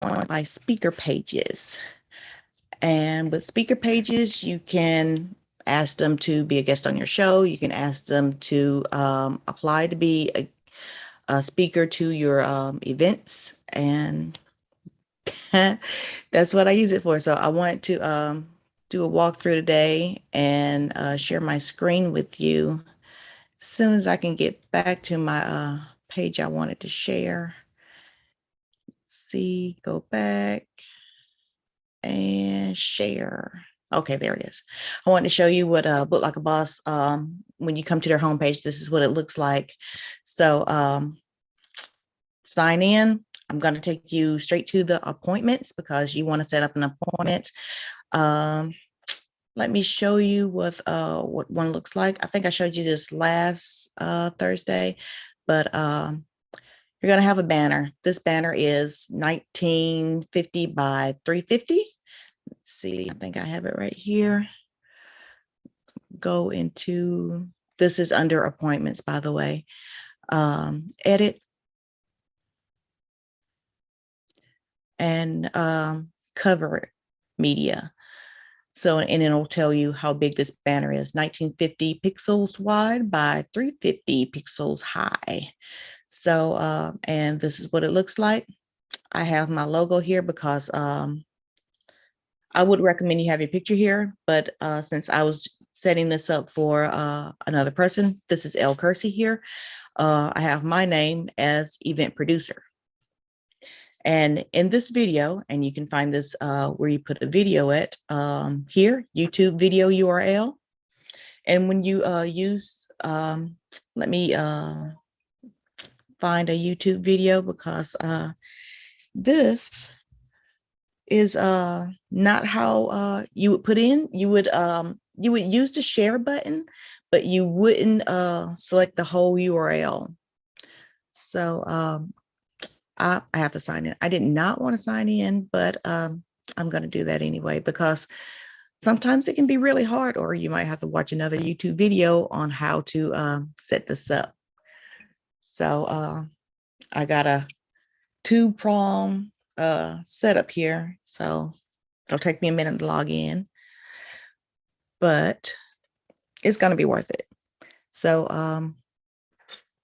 by speaker pages. And with speaker pages, you can ask them to be a guest on your show. You can ask them to apply to be a speaker to your events. And that's what I use it for. So I want to do a walkthrough today and share my screen with you as soon as I can get back to my page I wanted to share. See, go back and share. Okay, there it is. I wanted to show you what Book Like a Boss, when you come to their homepage, this is what it looks like. So sign in. I'm going to take you straight to the appointments because you want to set up an appointment. Let me show you what one looks like. I think I showed you this last Thursday, but you're going to have a banner. This banner is 1950 by 350. Let's see, I think I have it right here. Go into, this is under appointments, by the way. Edit. And cover media. So, and it'll tell you how big this banner is, 1950 pixels wide by 350 pixels high. So, and this is what it looks like. I have my logo here because I would recommend you have your picture here, but since I was setting this up for another person, this is L. Kersey here. I have my name as event producer. And in this video, and you can find this where you put a video at here, YouTube video URL. And when you use, let me find a YouTube video because this is not how you would put in. You would use the share button, but you wouldn't select the whole URL. So I have to sign in. I did not want to sign in, but I'm going to do that anyway because sometimes it can be really hard, or you might have to watch another YouTube video on how to set this up. So I got a 2-prong setup here, so it'll take me a minute to log in, but it's going to be worth it. So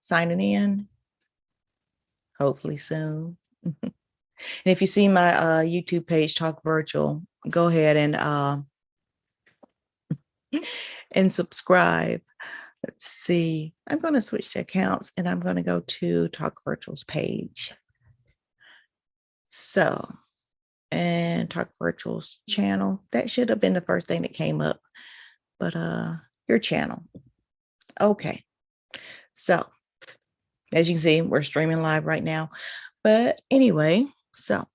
signing in. Hopefully soon. And if you see my YouTube page, Talk Virtual, go ahead and subscribe. Let's see. I'm going to switch to accounts and I'm going to go to Talk Virtual's page. So, and Talk Virtual's channel. That should have been the first thing that came up. But your channel. Okay. So, as you can see, we're streaming live right now. But anyway, so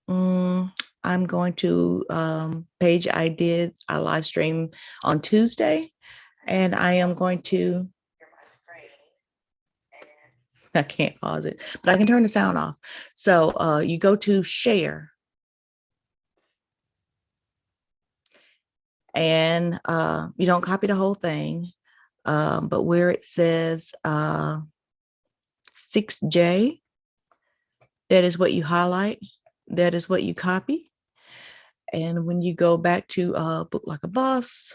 I'm going to page I did a live stream on Tuesday, and I am going to, I can't pause it, but I can turn the sound off. So you go to share, and you don't copy the whole thing, but where it says 6J, that is what you highlight. That is what you copy. And when you go back to Book Like a Boss,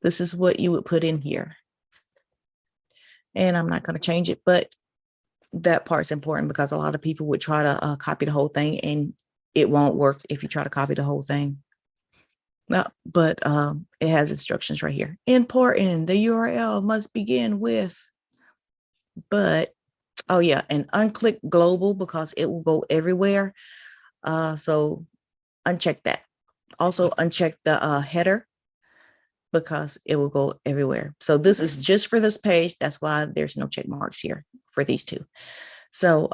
this is what you would put in here. And I'm not going to change it, but that part's important because a lot of people would try to copy the whole thing and it won't work if you try to copy the whole thing. No, but it has instructions right here. Important, the URL must begin with, but, oh yeah, and unclick global because it will go everywhere. So uncheck that. Also uncheck the header because it will go everywhere. So this is just for this page. That's why there's no check marks here for these two. So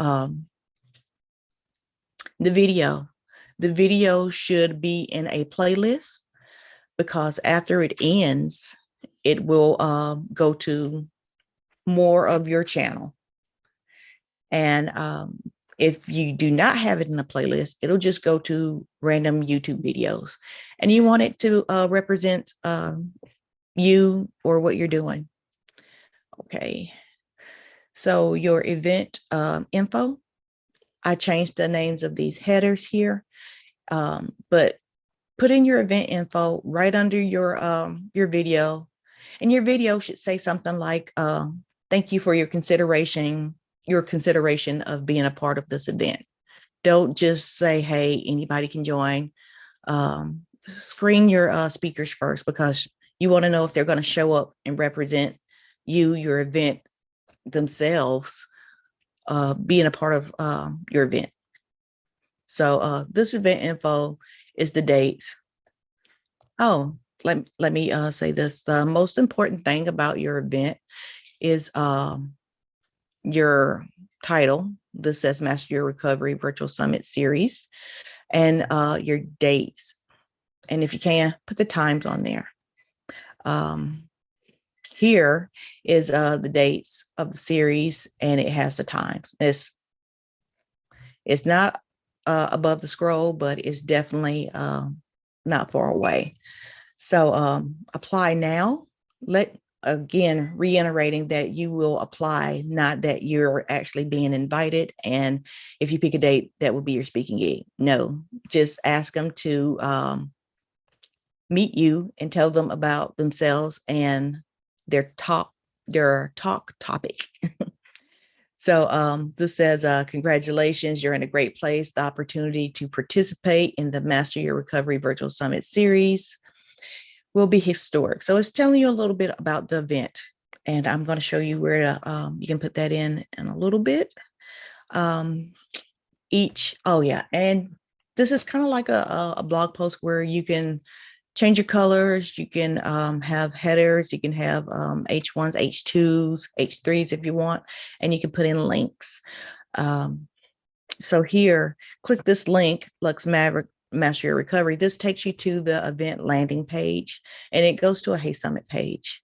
the video should be in a playlist because after it ends, it will go to more of your channel. And if you do not have it in a playlist, it'll just go to random YouTube videos. And you want it to represent you or what you're doing. Okay. So your event info, I changed the names of these headers here, but put in your event info right under your video, and your video should say something like, thank you for your consideration of being a part of this event. Don't just say, hey, anybody can join. Screen your speakers first, because you want to know if they're going to show up and represent you, your event themselves, being a part of your event. So this event info is the dates. Oh, let me say this. The most important thing about your event is your title. This says Master Your Recovery Virtual Summit Series, and your dates. And if you can, put the times on there. Here is the dates of the series, and it has the times. It's not above the scroll, but it's definitely not far away. So apply now. Again, reiterating that you will apply, not that you're actually being invited. And if you pick a date, that will be your speaking gig. No, just ask them to meet you and tell them about themselves and their talk topic. So this says, congratulations, you're in a great place. The opportunity to participate in the Master Your Recovery Virtual Summit Series will be historic. So it's telling you a little bit about the event. And I'm going to show you where you can put that in a little bit. And this is kind of like a blog post where you can change your colors. You can have headers. You can have H1s, H2s, H3s if you want, and you can put in links. So here, click this link, Lux Maverick Master Your Recovery. This takes you to the event landing page, and it goes to a Hey Summit page.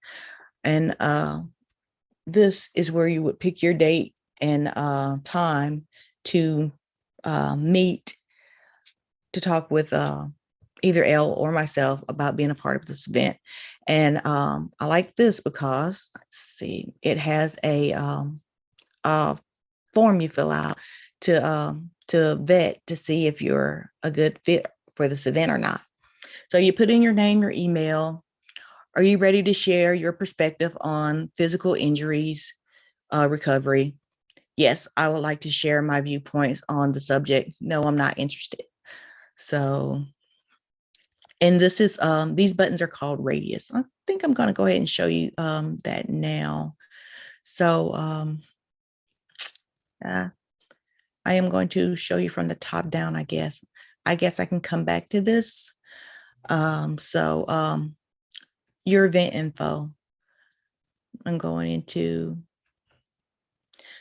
And this is where you would pick your date and time to meet, to talk with either Elle or myself about being a part of this event. And I like this because, let's see, it has a form you fill out to vet to see if you're a good fit for this event or not. So you put in your name, your email. Are you ready to share your perspective on physical injuries recovery? Yes, I would like to share my viewpoints on the subject. No, I'm not interested. So, and this is, these buttons are called radius. I think I'm going to go ahead and show you that now. So I am going to show you from the top down, I guess. I guess I can come back to this. Your event info. I'm going into,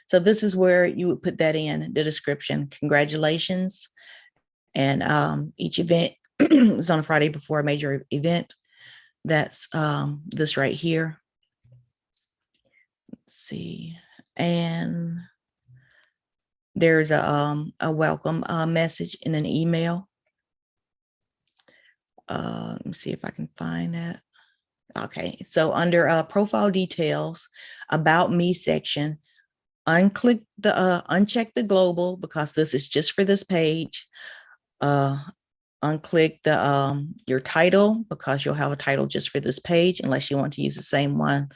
so this is where you would put that in the description. Congratulations. And each event is on a Friday before a major event. That's this right here. Let's see. And there's a welcome message in an email. Let me see if I can find that. Okay, so under profile details, about me section, uncheck the global, because this is just for this page. Unclick the your title, because you'll have a title just for this page unless you want to use the same one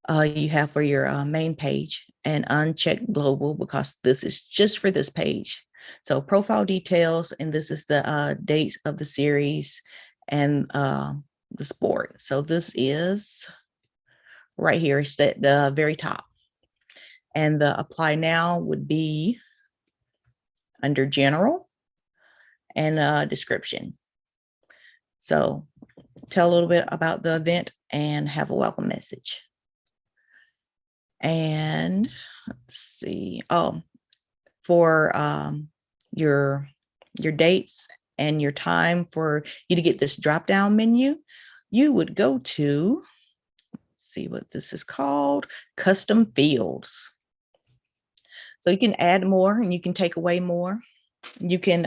you have for your main page, and uncheck global because this is just for this page. So profile details, and this is the date of the series and the sport. So this is right here, it's at the very top. And the apply now would be under general and description. So tell a little bit about the event and have a welcome message. And let's see, for your dates and your time for you to get this drop down menu, you would go to, see what this is called, custom fields. So you can add more and you can take away more. You can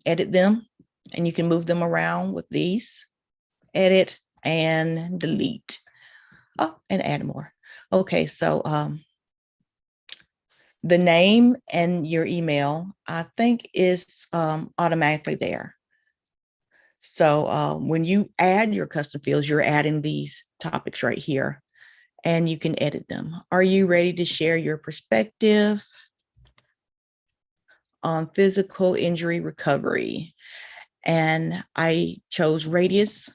edit them and you can move them around with these. Edit and delete. Oh, and add more. Okay, so the name and your email, I think, is automatically there. So when you add your custom fields, you're adding these topics right here, and you can edit them. Are you ready to share your perspective on physical injury recovery? And I chose radius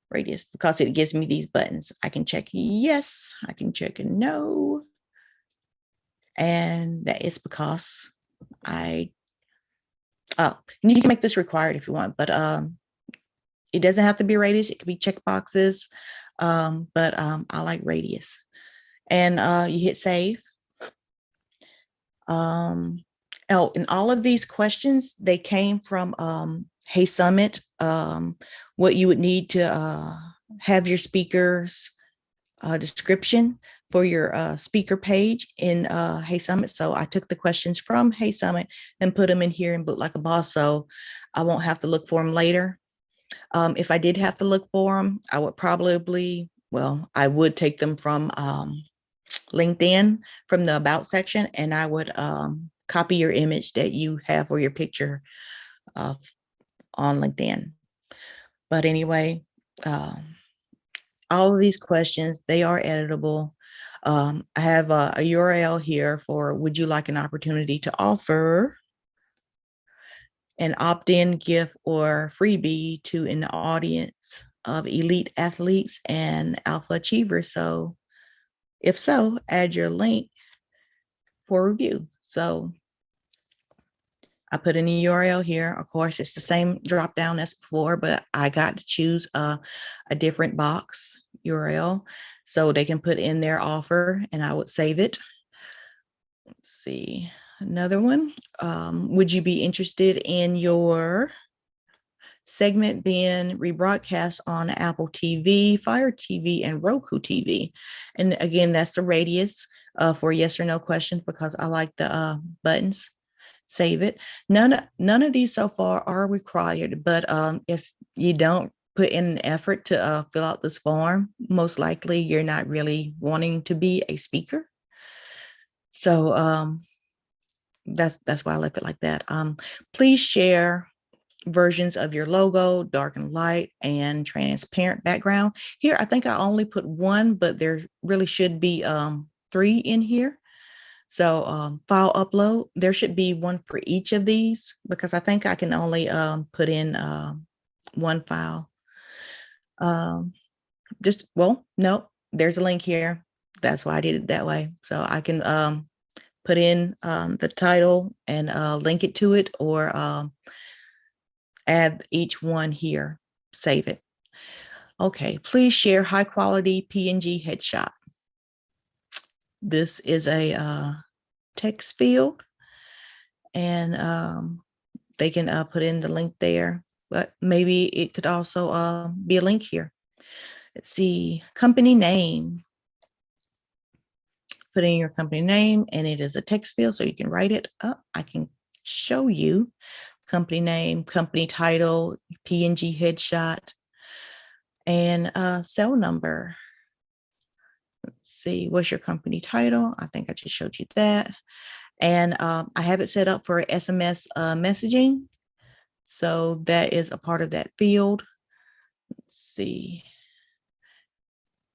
because it gives me these buttons. I can check yes, I can check no. And that is because and you can make this required if you want, but it doesn't have to be radius. It could be check boxes, but I like radius. And you hit save. Oh, and all of these questions, they came from Hey Summit. What you would need to have your speaker's description for your speaker page in Hey Summit. So I took the questions from Hey Summit and put them in here in Book Like a Boss, so I won't have to look for them later. If I did have to look for them, I would probably, I would take them from LinkedIn, from the About section, and I would copy your image that you have or your picture on LinkedIn. But anyway, all of these questions, they are editable. I have a URL here for, would you like an opportunity to offer an opt-in gift or freebie to an audience of elite athletes and alpha achievers? So if so, add your link for review. So I put in a URL here. Of course, it's the same drop down as before, but I got to choose a different box URL so they can put in their offer, and I would save it. Let's see, another one. Would you be interested in your segment being rebroadcast on Apple TV, Fire TV, and Roku TV? And again, that's the radius for yes or no questions, because I like the buttons. Save it. None of these so far are required, but if you don't put in an effort to fill out this form, most likely you're not really wanting to be a speaker. So that's why I left it like that. Please share versions of your logo, dark and light, and transparent background. Here, I think I only put one, but there really should be 3 in here. So file upload, there should be one for each of these, because I think I can only put in one file. No, there's a link here. That's why I did it that way. So I can put in the title and link it to it, or add each one here, save it. Okay, please share high quality PNG headshot. This is a text field, and they can put in the link there, but maybe it could also be a link here. Let's see, company name. Put in your company name, and it is a text field, so you can write it up. I can show you company name, company title, PNG headshot, and cell number. Let's see, what's your company title? I think I just showed you that. And I have it set up for SMS messaging. So that is a part of that field. Let's see.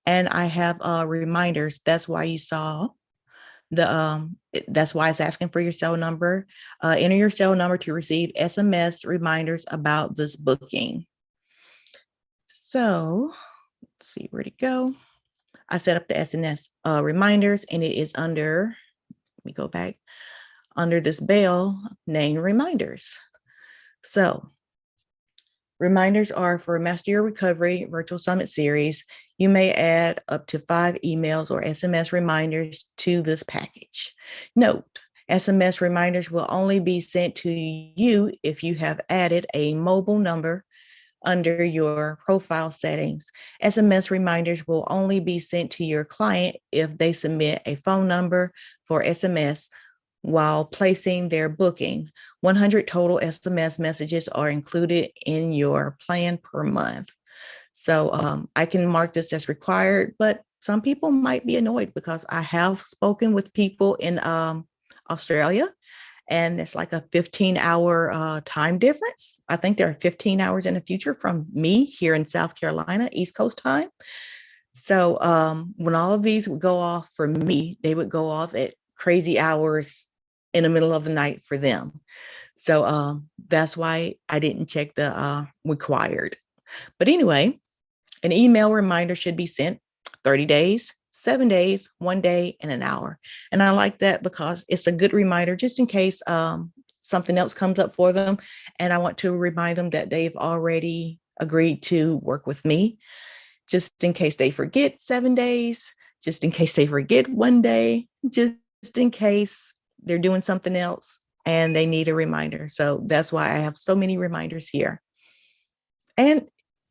And I have reminders. That's why you saw that's why it's asking for your cell number. Enter your cell number to receive SMS reminders about this booking. So let's see, where'd it go? I set up the SMS reminders, and it is under, let me go back, under this bell named reminders. So reminders are for Master Your Recovery Virtual Summit Series. You may add up to 5 emails or SMS reminders to this package. Note, SMS reminders will only be sent to you if you have added a mobile number under your profile settings. SMS reminders will only be sent to your client if they submit a phone number for SMS while placing their booking. 100 total SMS messages are included in your plan per month. So I can mark this as required, but some people might be annoyed because I have spoken with people in Australia, and it's like a 15-hour time difference. I think there are 15 hours in the future from me here in South Carolina, East Coast time. So when all of these would go off for me, they would go off at crazy hours in the middle of the night for them. So that's why I didn't check the required. But anyway, an email reminder should be sent 30 days, 7 days, 1 day, and an hour. And I like that because it's a good reminder just in case something else comes up for them. And I want to remind them that they've already agreed to work with me, just in case they forget 7 days, just in case they forget 1 day, just in case they're doing something else and they need a reminder. So that's why I have so many reminders here. And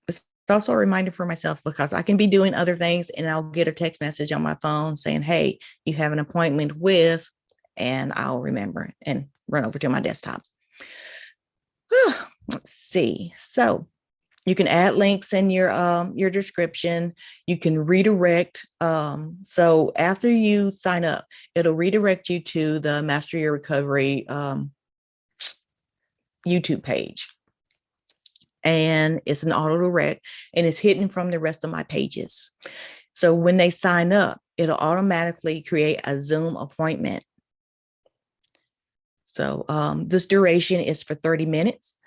it's also a reminder for myself because I can be doing other things and I'll get a text message on my phone saying, hey, you have an appointment with, and I'll remember and run over to my desktop. Let's see. So you can add links in your description. You can redirect. So after you sign up, it'll redirect you to the Master Your Recovery YouTube page. And it's an auto direct and it's hidden from the rest of my pages. So when they sign up, it'll automatically create a Zoom appointment. So this duration is for 30 minutes.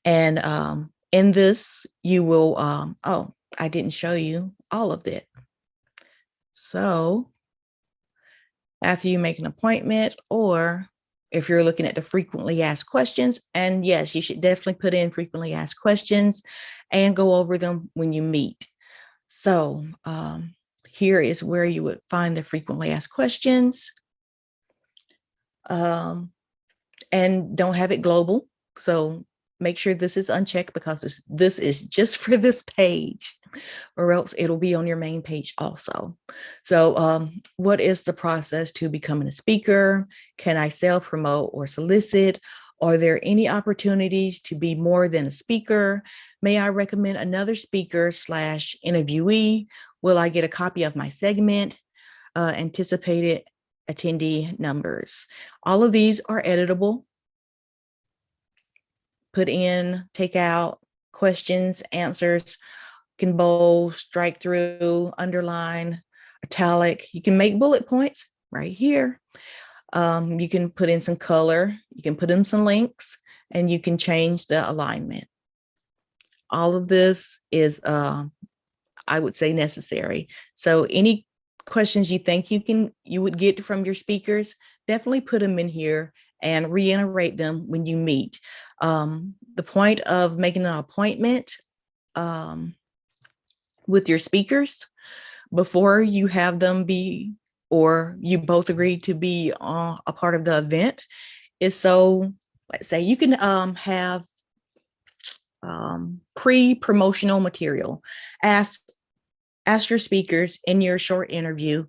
And in this, you will, oh, I didn't show you all of it. So after you make an appointment, or if you're looking at the frequently asked questions, and yes, you should definitely put in frequently asked questions and go over them when you meet. So here is where you would find the frequently asked questions. And don't have it global. So make sure this is unchecked because this is just for this page, or else it'll be on your main page also. So what is the process to becoming a speaker? Can I sell, promote, or solicit? Are there any opportunities to be more than a speaker? May I recommend another speaker / interviewee? Will I get a copy of my segment? Anticipated attendee numbers. All of these are editable. Put in, take out, questions, answers, can bold, strike through, underline, italic. You can make bullet points right here. You can put in some color, you can put in some links, and you can change the alignment. All of this is, I would say, necessary. So any questions you think you would get from your speakers, definitely put them in here and reiterate them when you meet. The point of making an appointment with your speakers before you have them be, or you both agree to be a part of the event, is so, let's say you can have pre-promotional material. Ask your speakers in your short interview,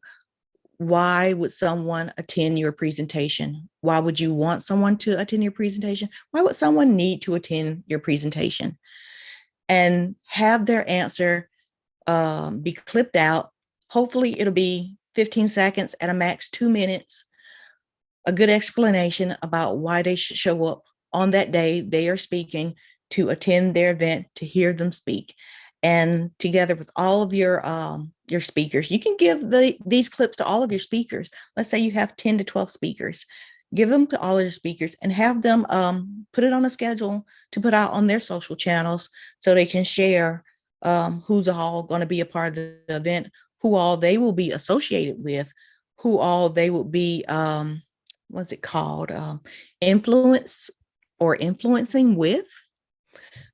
why would someone attend your presentation? Why would you want someone to attend your presentation? Why would someone need to attend your presentation? And have their answer be clipped out. Hopefully it'll be 15 seconds at a max, 2 minutes. A good explanation about why they should show up on that day they are speaking to attend their event, to hear them speak. And together with all of your speakers, you can give these clips to all of your speakers. Let's say you have 10 to 12 speakers. Give them to all of your speakers and have them put it on a schedule to put out on their social channels so they can share who's all going to be a part of the event, who all they will be associated with, who all they will be, what's it called, influence or influencing with,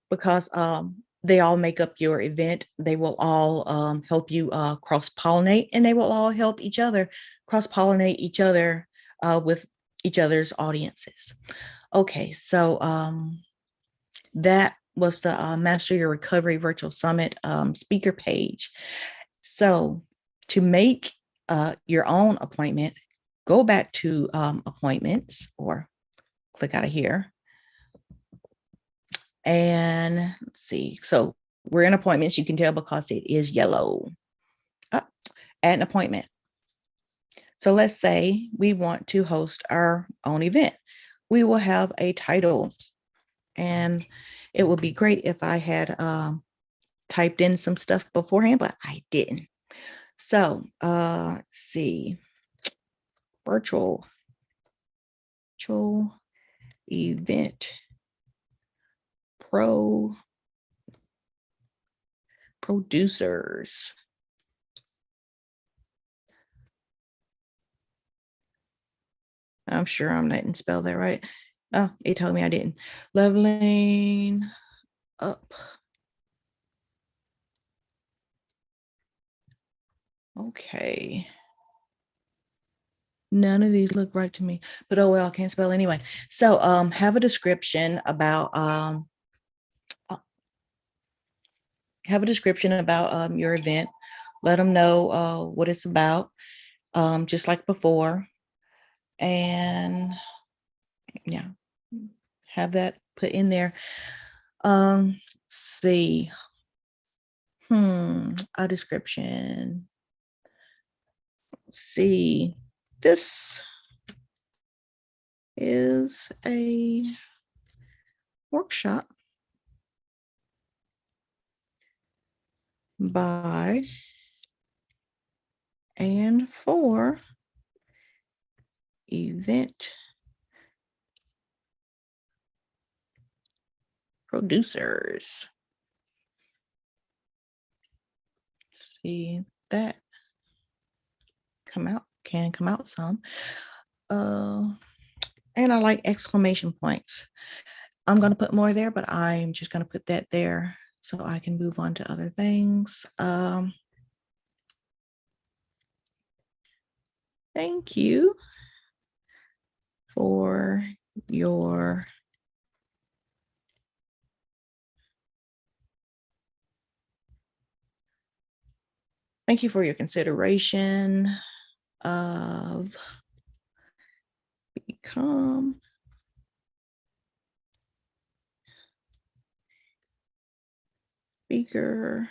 because they all make up your event. They will all help you cross-pollinate, and they will all help each other cross-pollinate each other with each other's audiences. Okay, so that was the Master Your Recovery Virtual Summit speaker page. So to make your own appointment, go back to appointments, or click out of here. And let's see, so we're in appointments. You can tell because it is yellow. add an appointment. So let's say we want to host our own event. We will have a title, and it would be great if I had typed in some stuff beforehand, but I didn't. So let's see, virtual event producers. I'm sure I'm not didn't spell that right. Oh, it told me I didn't. Leveling up. Okay. None of these look right to me, but oh well, I can't spell anyway. So have a description about your event. Let them know what it's about, just like before. And yeah, have that put in there. See. A description. Let's see. This is a workshop by and for event producers. Let's see that can come out some. And I like exclamation points. I'm going to put more there, but I'm just going to put that there so I can move on to other things. Thank you for your consideration of become speaker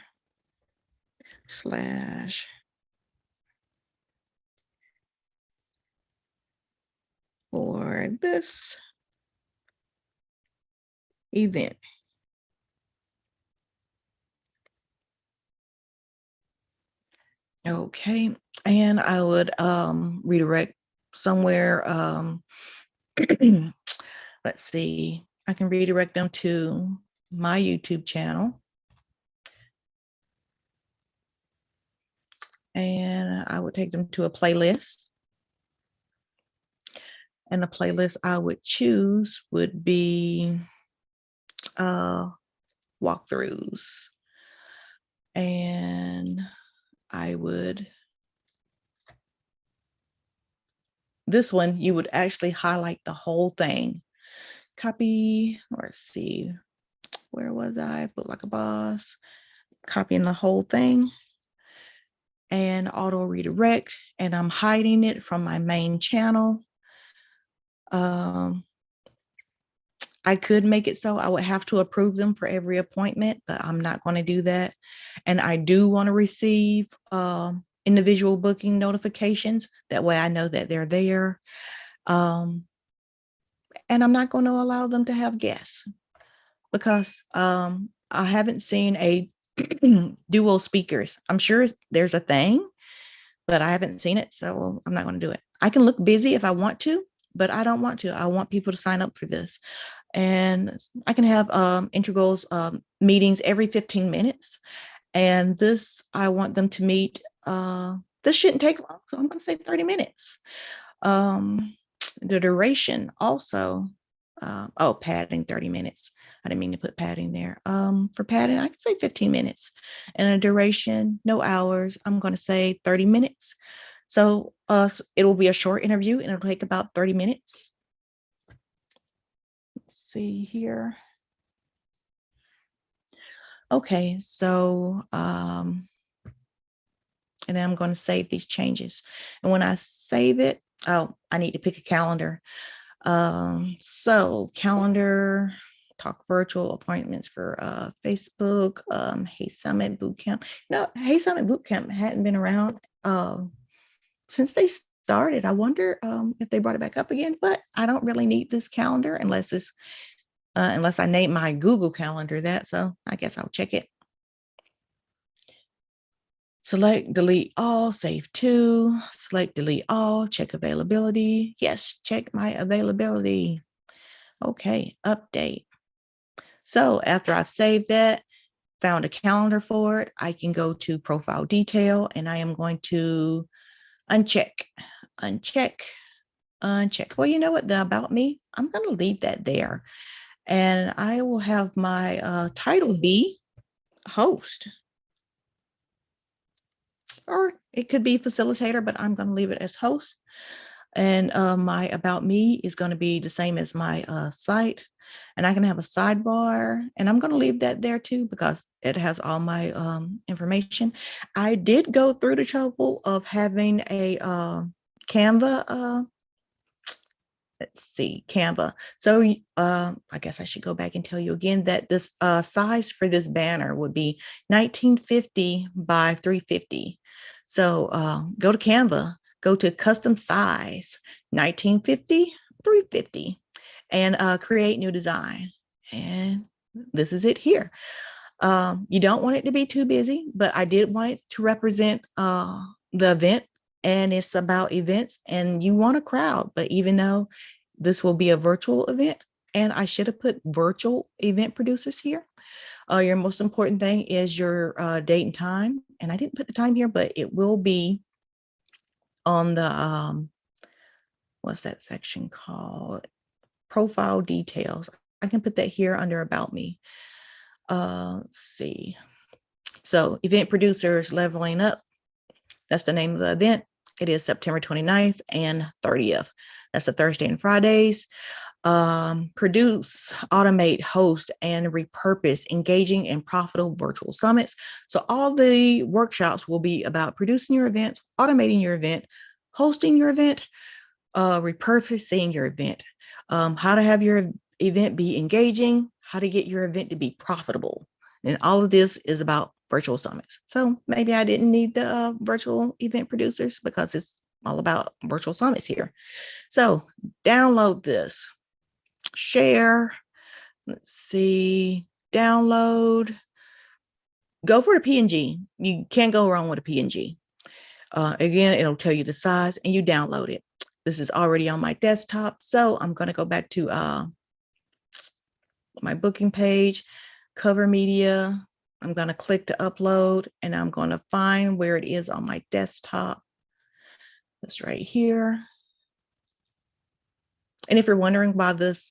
/ for this event. Okay, and I would redirect somewhere. Let's see, I can redirect them to my YouTube channel. And I would take them to a playlist. And the playlist I would choose would be walkthroughs. And I would, this one, you would actually highlight the whole thing. Copy, or let's see, where was I? BookLikeABoss. Copying the whole thing and auto redirect, and I'm hiding it from my main channel. I could make it so I would have to approve them for every appointment, but I'm not going to do that. And I do want to receive individual booking notifications. That way I know that they're there. And I'm not going to allow them to have guests because I haven't seen a dual speakers. I'm sure there's a thing, but I haven't seen it, so I'm not going to do it. I can look busy if I want to, but I don't want to. I want people to sign up for this. And I can have integrals meetings every 15 minutes. And this, I want them to meet, this shouldn't take long, so I'm going to say 30 minutes. The duration also, padding 30 minutes. I didn't mean to put padding there. For padding, I can say 15 minutes. And a duration, no hours, I'm going to say 30 minutes. So it'll be a short interview and it'll take about 30 minutes. Let's see here. Okay, so and then I'm going to save these changes. And when I save it, oh, I need to pick a calendar. So calendar, talk virtual appointments for Facebook, Hey Summit Bootcamp. No, Hey Summit Bootcamp hadn't been around since they started. I wonder if they brought it back up again, but I don't really need this calendar unless I name my Google Calendar that. So I guess I'll check it. Select delete all, save to, select delete all, check availability. Yes, check my availability. Okay, update. So after I've saved that, found a calendar for it, I can go to profile detail and I am going to uncheck. Well, you know what, the about me, I'm going to leave that there. And I will have my title be host. Or it could be facilitator, but I'm going to leave it as host. And my about me is going to be the same as my site. And I can have a sidebar, and I'm going to leave that there too because it has all my information. I did go through the trouble of having a Canva. Let's see, Canva. So I guess I should go back and tell you again that this size for this banner would be 1950 by 350. So go to Canva, go to custom size 1950, 350, and create new design. And this is it here. You don't want it to be too busy, but I did want it to represent the event, and it's about events, and you want a crowd. But even though this will be a virtual event, and I should have put virtual event producers here, your most important thing is your date and time. And I didn't put the time here, but it will be on the, what's that section called? Profile details. I can put that here under about me. Let's see. So event producers leveling up. That's the name of the event. It is September 29th and 30th. That's the Thursday and Fridays. Produce, automate, host, and repurpose engaging and profitable virtual summits. So all the workshops will be about producing your event, automating your event, hosting your event, repurposing your event, how to have your event be engaging, how to get your event to be profitable. And all of this is about virtual summits. So maybe I didn't need the virtual event producers because it's all about virtual summits here. So download this, share, let's see, download, go for the PNG. You can't go wrong with a PNG. Again, it'll tell you the size and you download it. This is already on my desktop. So I'm going to go back to my booking page, cover media. I'm going to click to upload and I'm going to find where it is on my desktop. It's right here. And if you're wondering why this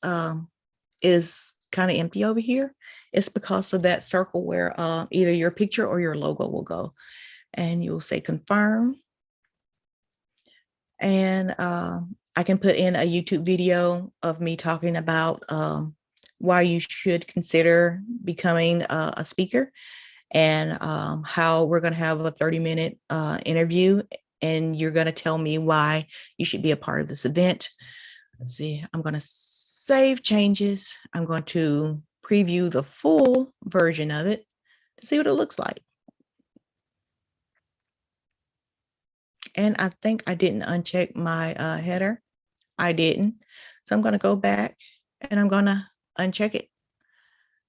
is kind of empty over here, it's because of that circle where either your picture or your logo will go. And you'll say confirm. And I can put in a YouTube video of me talking about why you should consider becoming a speaker, and how we're going to have a 30-minute interview, and you're going to tell me why you should be a part of this event. Let's see, I'm going to save changes. I'm going to preview the full version of it to see what it looks like. And I think I didn't uncheck my header. I didn't. So I'm going to go back and I'm going to uncheck it.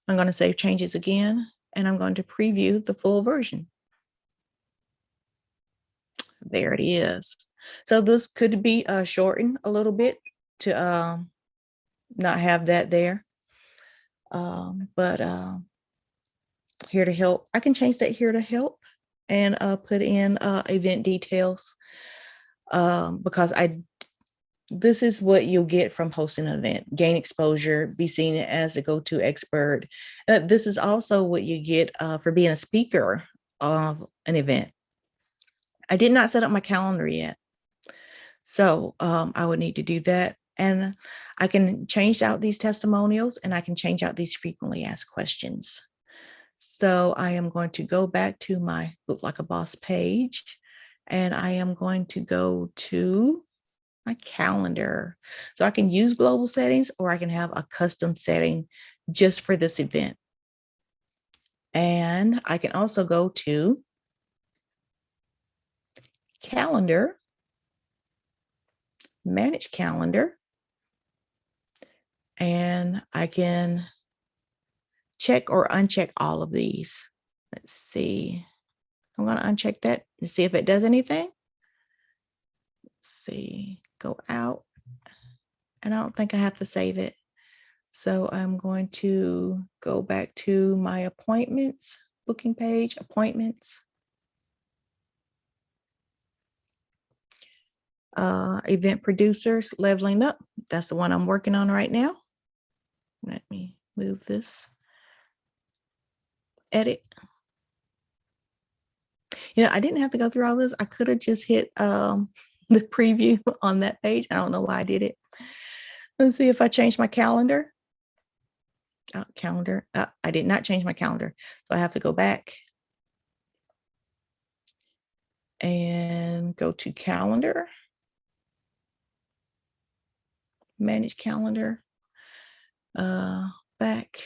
I'm going to save changes again, and I'm going to preview the full version. There it is. So this could be shortened a little bit to not have that there. But here to help, I can change that here to help and put in event details because this is what you'll get from hosting an event: gain exposure, be seen as the go-to expert. This is also what you get for being a speaker of an event. I did not set up my calendar yet, so I would need to do that. And I can change out these testimonials, and I can change out these frequently asked questions. So I am going to go back to my Book Like a Boss page, and I am going to go to my calendar. So I can use global settings, or I can have a custom setting just for this event. And I can also go to calendar, manage calendar, and I can check or uncheck all of these. Let's see. I'm going to uncheck that and see if it does anything. Let's see. Go out. And I don't think I have to save it. So I'm going to go back to my appointments, booking page, appointments. Event producers, leveling up. That's the one I'm working on right now. Let me move this. Edit. You know, I didn't have to go through all this. I could have just hit the preview on that page. I don't know why I did it. Let's see if I change my calendar. Calendar. I did not change my calendar. So I have to go back and go to calendar. Manage calendar. Back.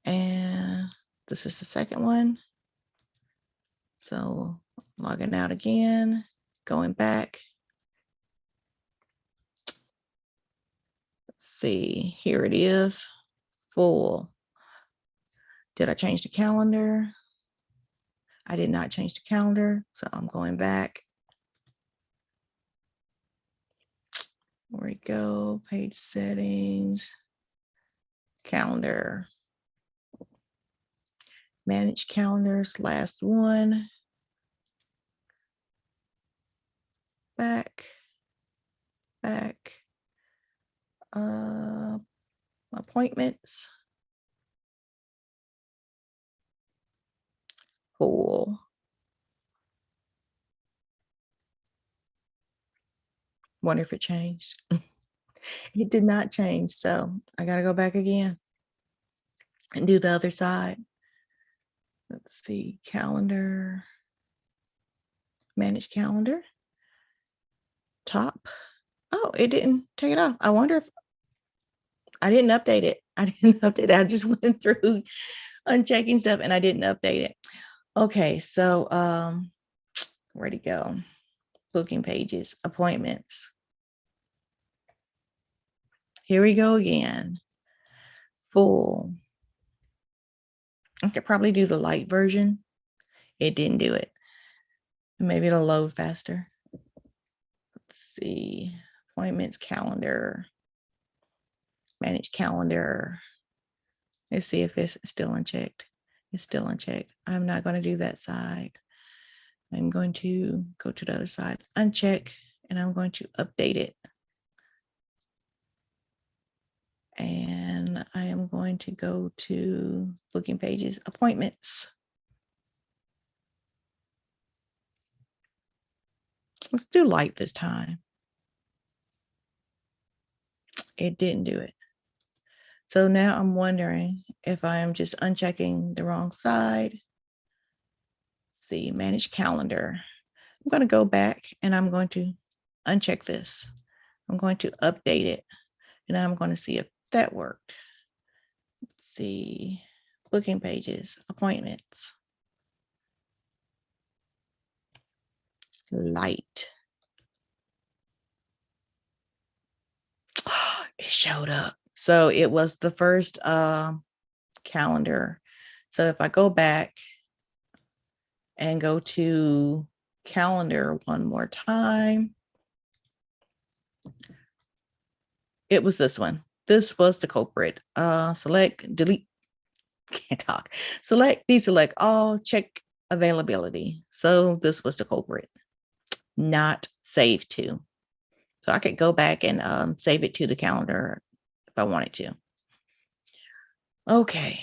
And this is the second one. So logging out again, going back. Let's see, here it is, full. Did I change the calendar? I did not change the calendar, so I'm going back. Where we go, page settings, calendar. Manage calendars, last one. Back. Appointments. Full. Wonder if it changed. It did not change, so I gotta go back again and do the other side. Let's see, calendar, manage calendar, top. Oh, it didn't take it off. I wonder if I didn't update it. I didn't update it. I just went through unchecking stuff and I didn't update it. Okay, so where'd it go? Booking pages, appointments. Here we go again. Full. I could probably do the light version. It didn't do it. Maybe it'll load faster. Let's see. Appointments, calendar, manage calendar. Let's see if it's still unchecked. It's still unchecked. I'm not going to do that side. I'm going to go to the other side, uncheck, and I'm going to update it. And I am going to go to booking pages, appointments. Let's do light this time. It didn't do it. So now I'm wondering if I am just unchecking the wrong side. Let's see, manage calendar. I'm going to go back and I'm going to uncheck this. I'm going to update it and I'm going to see if that worked. Let's see, booking pages, appointments, light. It showed up. So it was the first calendar. So if I go back and go to calendar one more time, it was this one. This was the culprit. Select, delete, can't talk. Select, deselect all, check availability. So this was the culprit, not save to. So I could go back and save it to the calendar if I wanted to. Okay.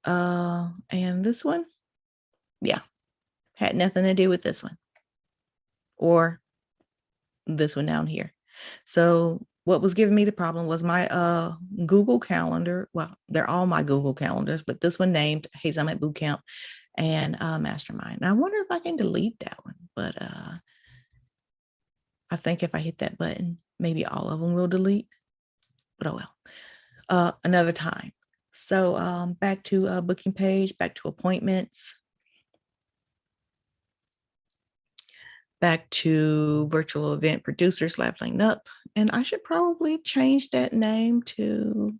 And this one, yeah, had nothing to do with this one or this one down here. So what was giving me the problem was my Google Calendar. Well, they're all my Google Calendars, but this one named Hey Summit Bootcamp and Mastermind. And I wonder if I can delete that one, but I think if I hit that button, maybe all of them will delete, but oh well, another time. So back to booking page, back to appointments. back to virtual event producers leveling up. And I should probably change that name to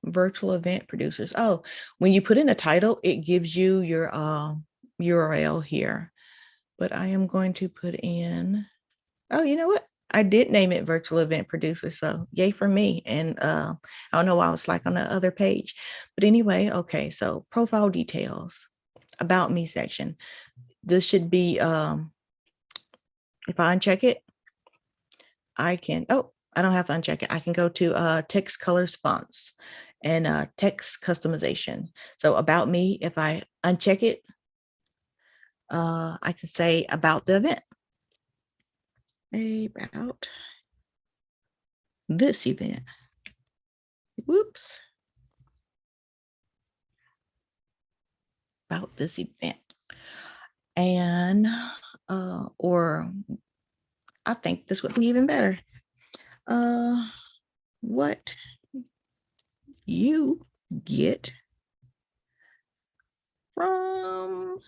virtual event producers. Oh, when you put in a title, it gives you your URL here. But I am going to put in, oh, you know what? I did name it virtual event producer. So yay for me. And I don't know why I was like on the other page. But anyway, okay. So profile details, about me section. This should be, if I uncheck it, I can, oh, I don't have to uncheck it. I can go to text colors fonts and text customization. So about me, if I uncheck it, I can say about the event. About this event. Whoops. About this event. And, or I think this would be even better. What you get from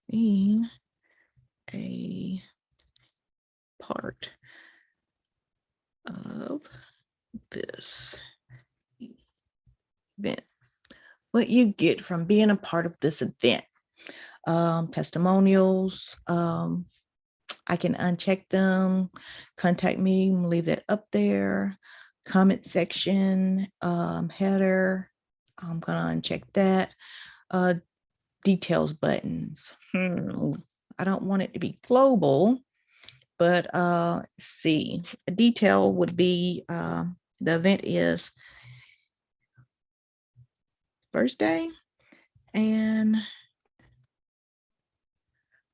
being a part of this event. What you get from being a part of this event. Testimonials. I can uncheck them. Contact me. Leave that up there. Comment section. Header. I'm gonna uncheck that. Details buttons. I don't want it to be global, but let's see. A detail would be the event is Thursday and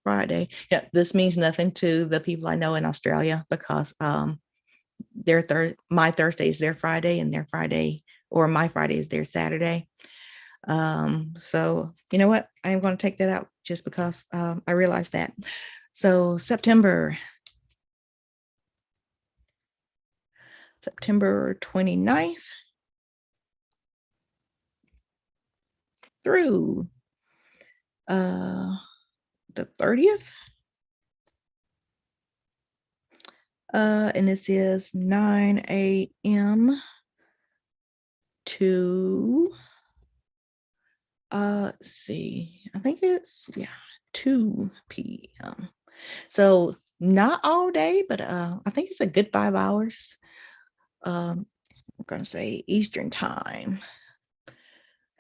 Friday. Yeah, this means nothing to the people I know in Australia because my Thursday is their Friday and their Friday, or my Friday is their Saturday. So you know what? I'm going to take that out just because I realized that. So September 29th through the 30th. And this is 9 a.m. to let's see, I think it's 2 p.m. So not all day, but I think it's a good 5 hours. I'm gonna say Eastern time.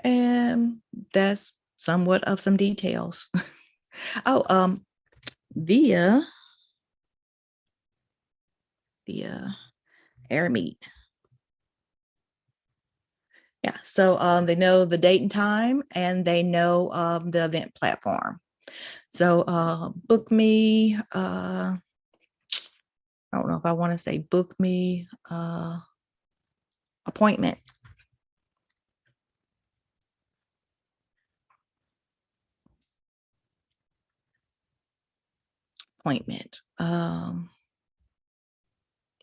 And that's somewhat of some details. Oh, via AirMeet. Yeah, so they know the date and time, and they know the event platform. So book me, I don't know if I want to say book me appointment.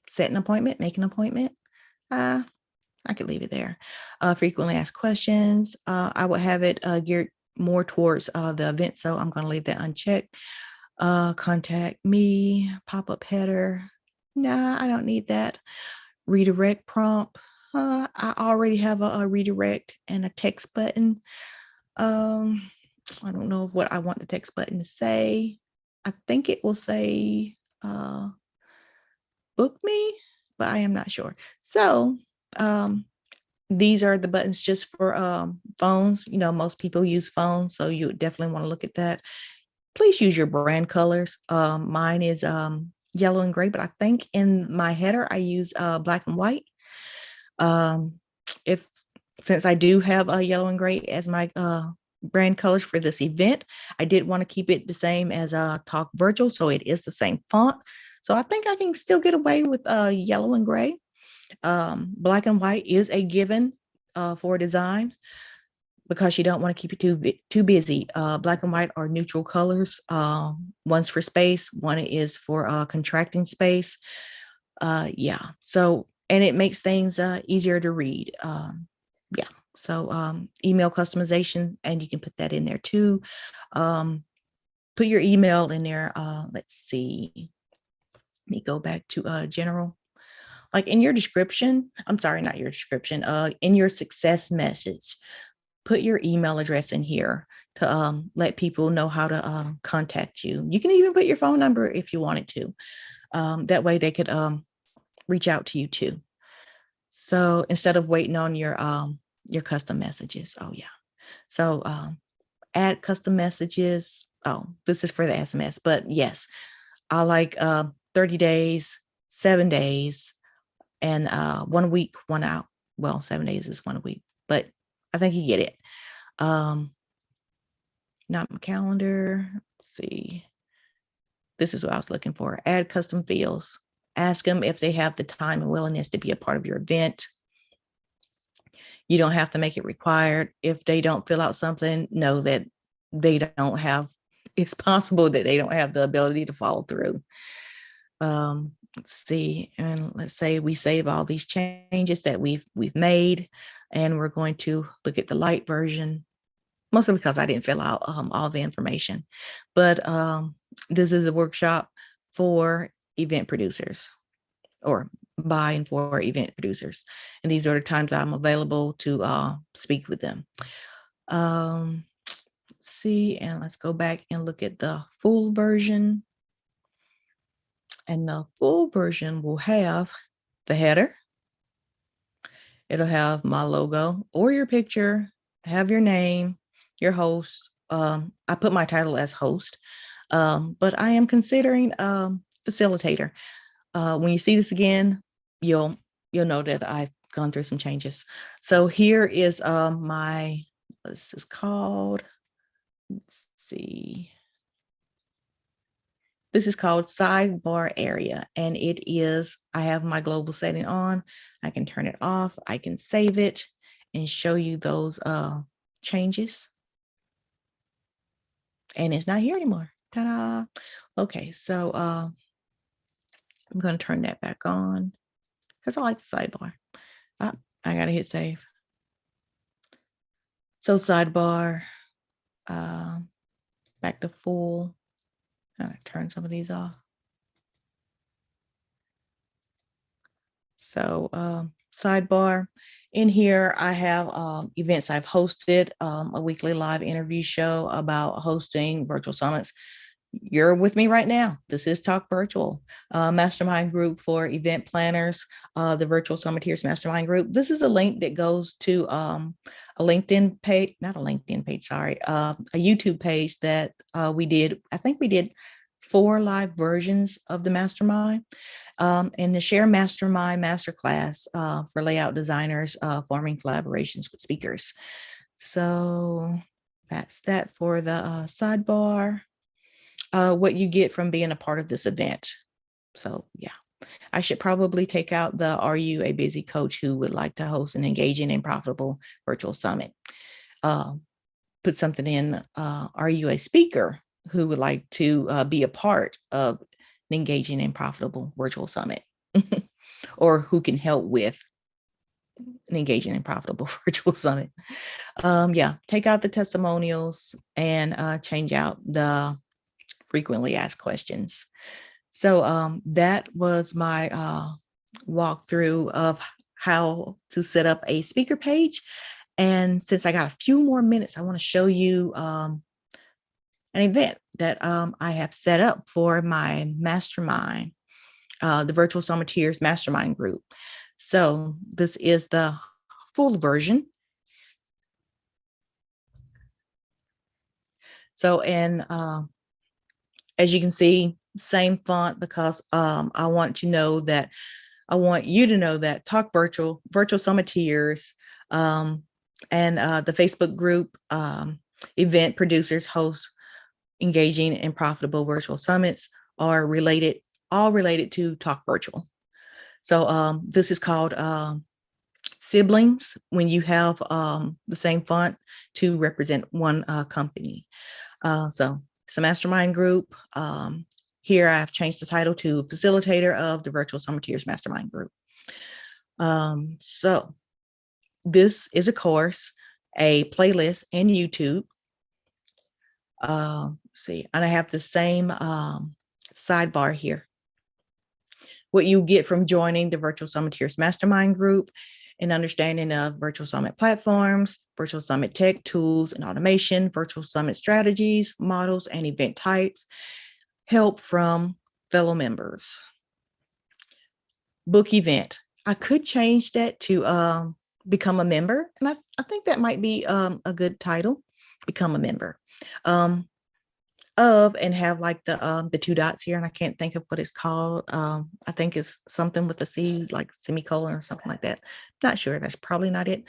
Set an appointment, make an appointment. I could leave it there. Frequently asked questions. I would have it geared more towards the event, so I'm going to leave that unchecked. Contact me, pop-up header. Nah, I don't need that. Redirect prompt. I already have a redirect and a text button. I don't know what I want the text button to say. I think it will say book me, but I am not sure. So these are the buttons just for phones. You know, most people use phones, so you definitely want to look at that. Please use your brand colors. Mine is yellow and gray, but I think in my header I use black and white. Since I do have a yellow and gray as my brand colors for this event, I did want to keep it the same as Talk Virtual, so it is the same font. So I think I can still get away with yellow and gray. Black and white is a given for design because you don't want to keep it too busy. Black and white are neutral colors. One's for space, one is for contracting space. Yeah. So, and it makes things easier to read. Yeah. So email customization, and you can put that in there too. Put your email in there. Let's see. Let me go back to general. Like in your description, I'm sorry, not your description, in your success message, put your email address in here to let people know how to contact you. You can even put your phone number if you wanted to. That way they could reach out to you too. So instead of waiting on your custom messages. Oh yeah. So add custom messages. Oh, this is for the SMS, but yes, I like 30 days, 7 days, and 1 week, 1 out. Well, 7 days is 1 week, but I think you get it. Not my calendar. Let's see. This is what I was looking for. Add custom fields. Ask them if they have the time and willingness to be a part of your event. You don't have to make it required. If they don't fill out something, know that they don't have, it's possible that they don't have the ability to follow through. Let's see, and let's say we save all these changes that we've made, and we're going to look at the light version, mostly because I didn't fill out all the information. But this is a workshop for event producers, or by and for event producers. And these are the times I'm available to speak with them. Let's see, and let's go back and look at the full version. And the full version will have the header. It'll have my logo or your picture, have your name, your host. I put my title as host, but I am considering facilitator. When you see this again, you'll know that I've gone through some changes. So here is my, this is called, let's see. This is called Sidebar Area, and it is, I have my global setting on. I can turn it off. I can save it and show you those changes. And it's not here anymore. Ta-da. Okay, so I'm going to turn that back on because I like the sidebar. I got to hit save. So sidebar, back to full. I'm going to turn some of these off. So sidebar, in here I have events I've hosted, a weekly live interview show about hosting virtual summits. You're with me right now. This is Talk Virtual, mastermind group for event planners, the Virtual Summiteers Mastermind Group. This is a link that goes to a LinkedIn page, not a LinkedIn page, sorry, a YouTube page that we did. I think we did 4 live versions of the mastermind. And the Share Mastermind Masterclass for layout designers, forming collaborations with speakers. So that's that for the sidebar, what you get from being a part of this event. So yeah, I should probably take out the "Are you a busy coach who would like to host an engaging and profitable virtual summit?" Put something in, "Are you a speaker who would like to be a part of an engaging and profitable virtual summit?" Or who can help with an engaging and profitable virtual summit. Yeah, take out the testimonials and change out the frequently asked questions. So that was my walkthrough of how to set up a speaker page. And since I got a few more minutes, I want to show you an event that I have set up for my mastermind, the Virtual Summiteers Mastermind Group. So this is the full version. So, and as you can see, same font, because I want you to know that Talk Virtual Summiteers, and the Facebook group, event producers host engaging and profitable virtual summits, are related, all related to Talk Virtual. So this is called siblings, when you have the same font to represent one company. So it's a mastermind group. Here I've changed the title to Facilitator of the Virtual Summiteers Mastermind Group. So this is a course, a playlist, and YouTube. See, and I have the same sidebar here. What you get from joining the Virtual Summiteers Mastermind group, an understanding of Virtual Summit platforms, Virtual Summit tech tools and automation, Virtual Summit strategies, models, and event types, help from fellow members. Book event. I could change that to become a member, and I think that might be a good title, become a member. Of and have like the two dots here, and I can't think of what it's called. I think it's something with a C, like semicolon or something like that. Not sure. That's probably not it,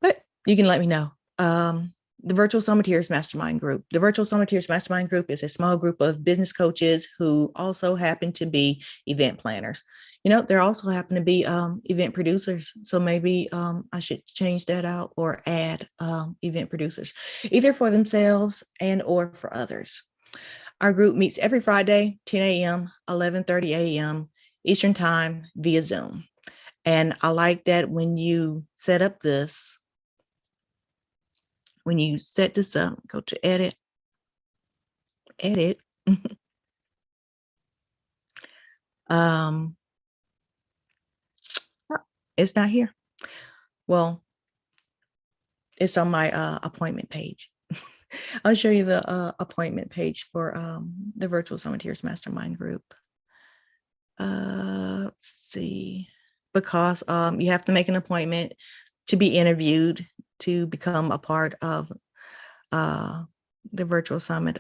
but you can let me know. The Virtual Summiteers Mastermind Group. The Virtual Summiteers Mastermind Group is a small group of business coaches who also happen to be event planners. You know, there also happen to be event producers. So maybe I should change that out or add event producers, either for themselves and or for others. Our group meets every Friday, 10 a.m., 11:30 a.m. Eastern Time via Zoom. And I like that when you set up this, when you set this up, go to edit. It's not here. Well, it's on my appointment page. I'll show you the appointment page for the Virtual Summiteers Mastermind Group. Let's see, because you have to make an appointment to be interviewed to become a part of the Virtual Summit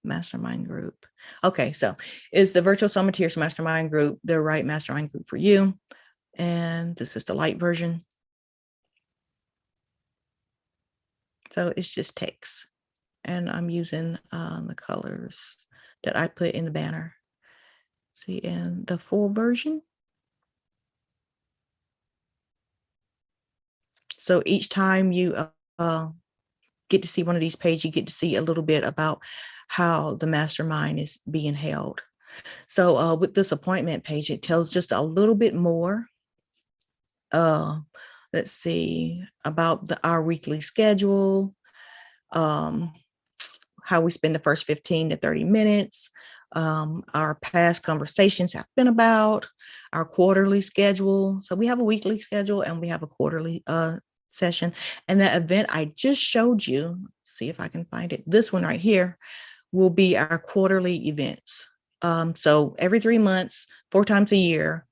Mastermind Group. Okay, so is the Virtual Summiteers Mastermind Group the right mastermind group for you? And this is the light version. So it's just text. And I'm using the colors that I put in the banner. See, in the full version. So each time you get to see one of these pages, you get to see a little bit about how the mastermind is being held. So with this appointment page, it tells just a little bit more. Let's see, about our weekly schedule, how we spend the first 15 to 30 minutes, our past conversations have been about, our quarterly schedule. So we have a weekly schedule and we have a quarterly session. And that event I just showed you, see if I can find it, this one right here, will be our quarterly events. So every 3 months, 4 times a year,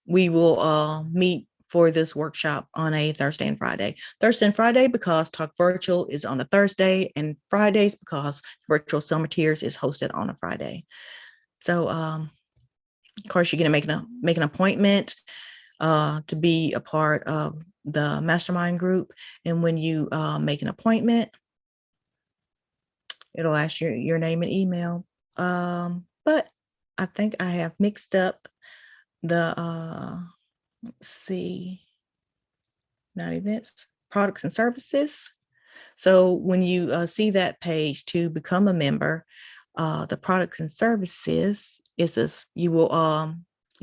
we will meet for this workshop on a Thursday and Friday. Thursday and Friday because Talk Virtual is on a Thursday, and Fridays because Virtual Summiteers is hosted on a Friday. So of course, you're going to make an appointment to be a part of the mastermind group. And when you make an appointment, it'll ask your name and email. But I think I have mixed up the let's see, not events, products and services. So when you see that page to become a member, the products and services is this. You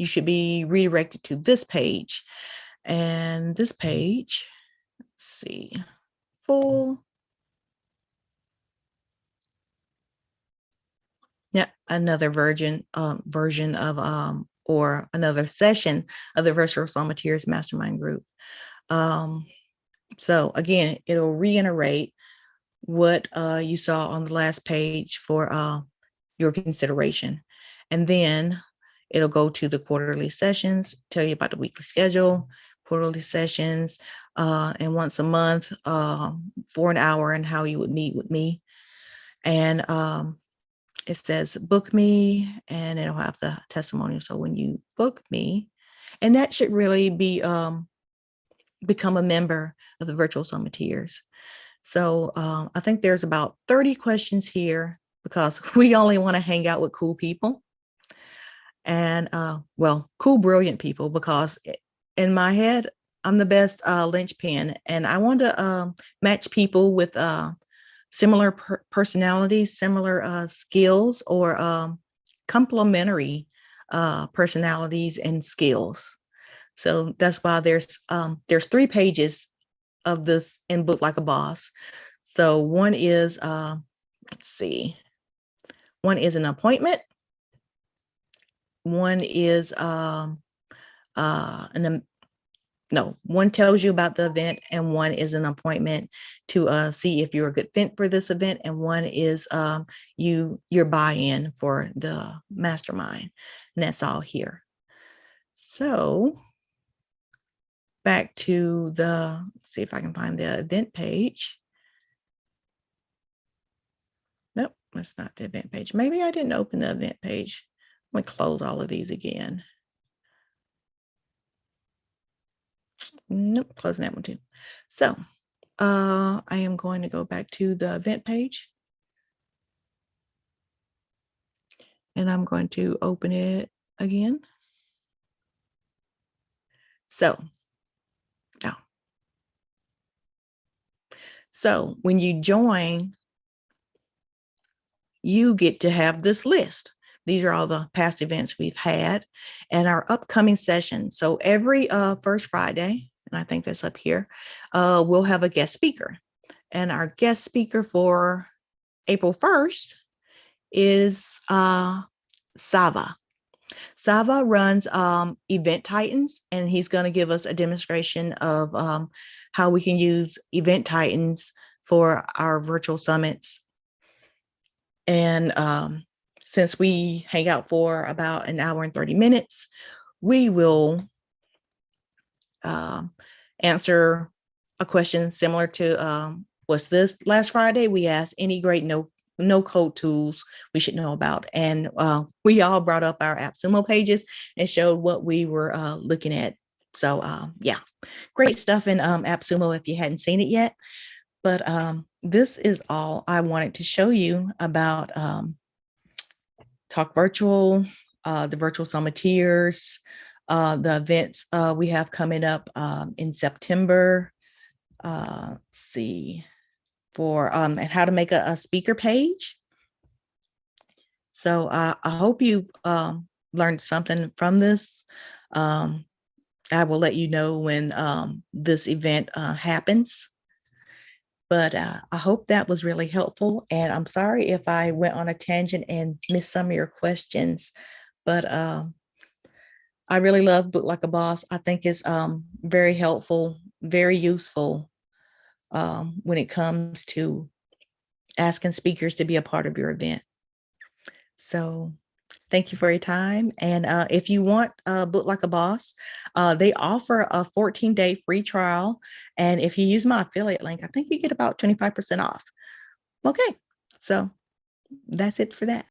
should be redirected to this page, and this page, let's see, full. Yeah, another version of or another session of the Virtual Summiteers Mastermind Group. So again, it'll reiterate what you saw on the last page for your consideration. And then it'll go to the quarterly sessions, tell you about the weekly schedule, quarterly sessions, and once a month for an hour and how you would meet with me. And it says book me, and it'll have the testimonial. So when you book me, and that should really be become a member of the Virtual Summiteers. So I think there's about 30 questions here because we only want to hang out with cool people and well, cool, brilliant people, because in my head, I'm the best linchpin, and I want to match people with similar personalities, similar skills, or complementary personalities and skills. So that's why there's 3 pages of this in Book Like a Boss. So one is, let's see, one is an appointment. One is one tells you about the event, and one is an appointment to see if you're a good fit for this event, and one is your buy-in for the mastermind, and that's all here. So back to the, let's see if I can find the event page. Nope, that's not the event page. Maybe I didn't open the event page. Let me close all of these again. Nope, closing that one too. So I am going to go back to the event page, and I'm going to open it again. So now, so when you join, you get to have this list. These are all the past events we've had and our upcoming sessions. So every first Friday, and I think that's up here, we'll have a guest speaker. And our guest speaker for April 1st is Sava. Sava runs Event Titans, and he's going to give us a demonstration of how we can use Event Titans for our virtual summits. And since we hang out for about an hour and 30 minutes, we will answer a question similar to what's this? Last Friday, we asked any great no code tools we should know about. And we all brought up our AppSumo pages and showed what we were looking at. So yeah, great stuff in AppSumo if you hadn't seen it yet. But this is all I wanted to show you about Talk Virtual, the Virtual Summiteers, the events we have coming up in September. Let's see, for and how to make a speaker page. So I hope you learned something from this. I will let you know when this event happens. But I hope that was really helpful. And I'm sorry if I went on a tangent and missed some of your questions. But I really love Book Like a Boss. I think it's very helpful, very useful when it comes to asking speakers to be a part of your event. So thank you for your time. And if you want Book Like a Boss, they offer a 14-day free trial. And if you use my affiliate link, I think you get about 25% off. Okay, so that's it for that.